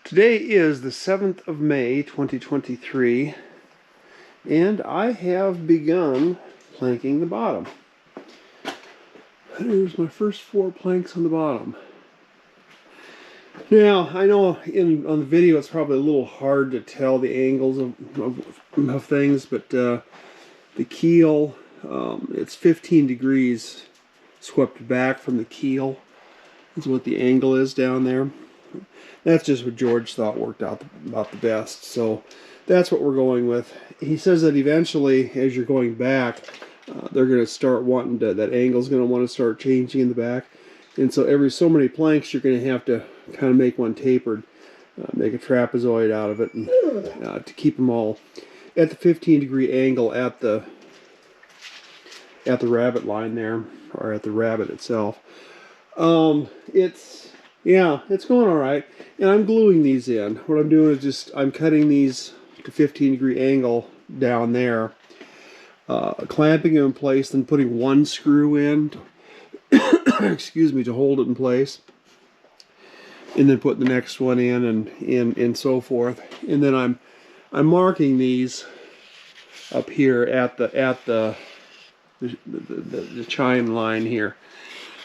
Today is the 7th of May, 2023, and I have begun planking the bottom. Here's my first 4 planks on the bottom. Now, I know on the video it's probably a little hard to tell the angles of things, but the keel, it's 15 degrees swept back from the keel. That's what the angle is down there. That's just what George thought worked out about the best, so that's what we're going with. He says that eventually, as you're going back, they're going to start wanting to, that angle's going to want to start changing in the back, and so every so many planks you're going to have to kind of make one tapered, make a trapezoid out of it, and to keep them all at the 15-degree angle at the rabbet line there, or at the rabbet itself. It's going all right, and I'm gluing these in. What I'm doing is I'm cutting these to 15-degree angle down there, clamping them in place, then putting one screw in, excuse me, to hold it in place, and then put the next one in, and so forth. And then I'm marking these up here at the chime line here.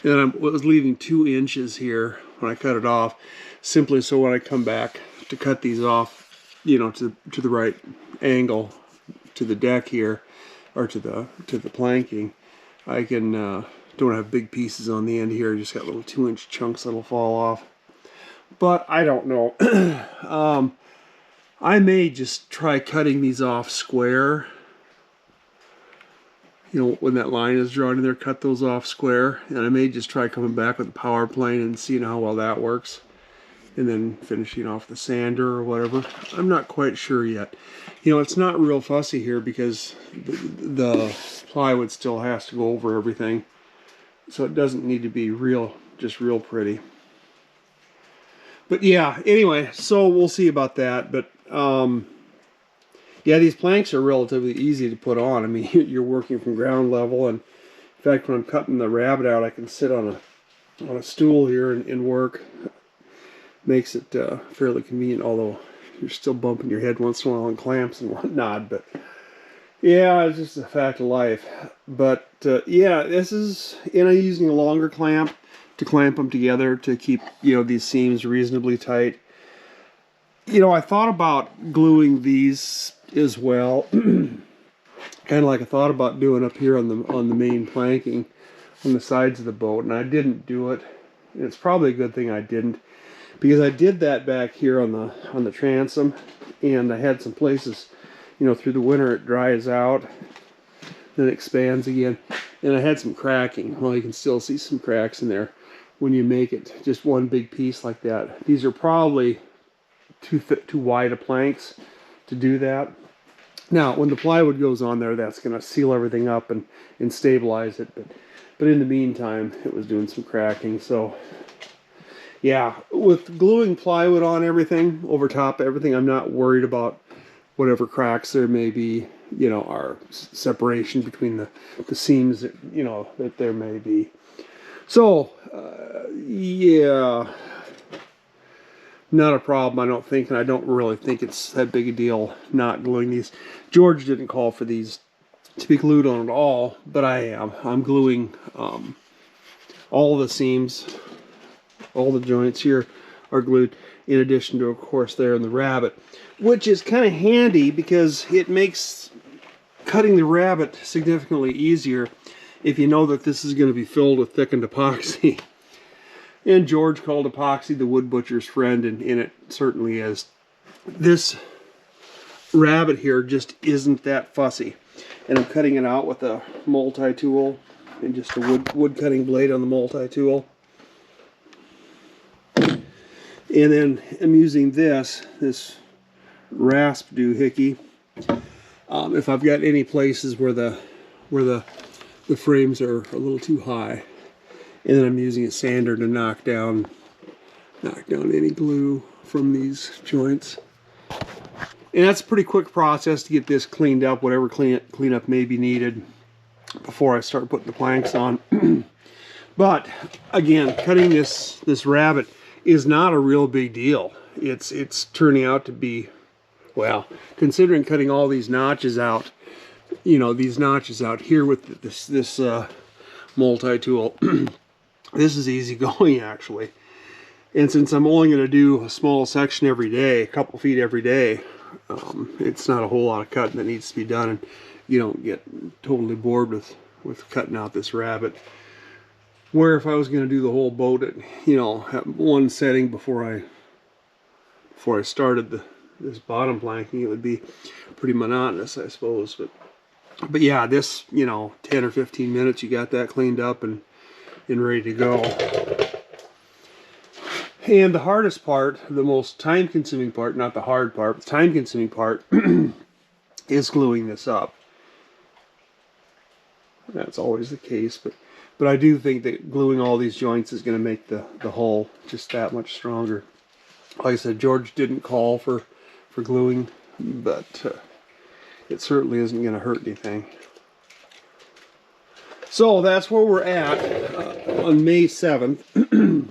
And I was leaving 2 inches here when I cut it off, simply so when I come back to cut these off, you know, to the right angle to the deck here, or to the planking, I can don't have big pieces on the end here. Just got little 2-inch chunks that'll fall off. But I don't know. I may just try cutting these off square. You know, when that line is drawn in there, cut those off square, and I may just try coming back with the power plane and seeing how well that works, and then finishing off the sander or whatever. I'm not quite sure yet. You know, it's not real fussy here because the plywood still has to go over everything, so it doesn't need to be just real pretty. But yeah, anyway, so we'll see about that. But yeah, these planks are relatively easy to put on. I mean, you're working from ground level, and in fact, when I'm cutting the rabbet out, I can sit on a stool here and work. Makes it fairly convenient, although you're still bumping your head once in a while on clamps and whatnot. But yeah, it's just a fact of life. But yeah, this is, and I'm using a longer clamp to clamp them together to keep, you know, these seams reasonably tight. You know, I thought about gluing these as well, kind of like I thought about doing up here on the main planking on the sides of the boat, and I didn't do it. And it's probably a good thing I didn't, because I did that back here on the transom, and I had some places, you know, through the winter it dries out, then it expands again, and I had some cracking. Well, you can still see some cracks in there when you make it just one big piece like that. These are probably too wide of planks to do that. Now, when the plywood goes on there, that's going to seal everything up and stabilize it. But in the meantime, it was doing some cracking. So, yeah, with gluing plywood on everything, over top of everything, I'm not worried about whatever cracks there may be, you know, our separation between the seams, that, you know, that there may be. So, yeah, not a problem, I don't think, and I don't really think it's that big a deal not gluing these. George didn't call for these to be glued on at all, but I am. I'm gluing all the seams, all the joints here are glued, in addition to, of course, there in the rabbet, which is kind of handy because it makes cutting the rabbet significantly easier if you know that this is going to be filled with thickened epoxy. And George called epoxy the wood butcher's friend, and it certainly is. This rabbet here just isn't that fussy, and I'm cutting it out with a multi-tool and just a wood cutting blade on the multi-tool. And then I'm using this rasp doohickey. If I've got any places where the frames are a little too high, and then I'm using a sander to knock down any glue from these joints. And that's a pretty quick process to get this cleaned up, whatever cleanup may be needed before I start putting the planks on. But again, cutting this rabbet is not a real big deal. it's turning out to be, well, considering cutting all these notches out, you know, these notches out here with this multi-tool, this is easy going actually. And since I'm only going to do a small section every day, a couple feet every day, it's not a whole lot of cutting that needs to be done, and you don't get totally bored with cutting out this rabbet. Where if I was going to do the whole boat at, you know, at one setting before I started this bottom planking, it would be pretty monotonous, I suppose. But yeah, this, you know, 10 or 15 minutes, you got that cleaned up and ready to go. And the hardest part, the most time-consuming part, not the hard part, but the time-consuming part is gluing this up. That's always the case, but I do think that gluing all these joints is going to make the hull just that much stronger. Like I said, George didn't call for gluing, but it certainly isn't going to hurt anything. So that's where we're at on May 7th.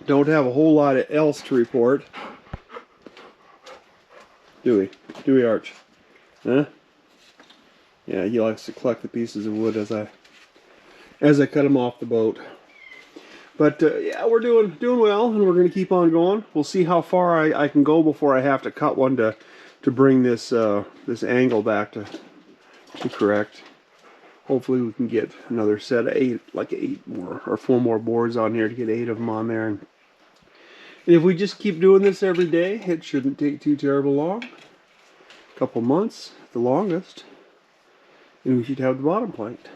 Don't have a whole lot else to report. Do we, Arch? Huh? Yeah, he likes to collect the pieces of wood as I cut them off the boat. But yeah, we're doing well, and we're going to keep on going. We'll see how far I can go before I have to cut one to bring this this angle back to correct. Hopefully we can get another set of 8 more or 4 more boards on here to get 8 of them on there. And if we just keep doing this every day, it shouldn't take too terrible long. A couple months, at the longest, and we should have the bottom planked.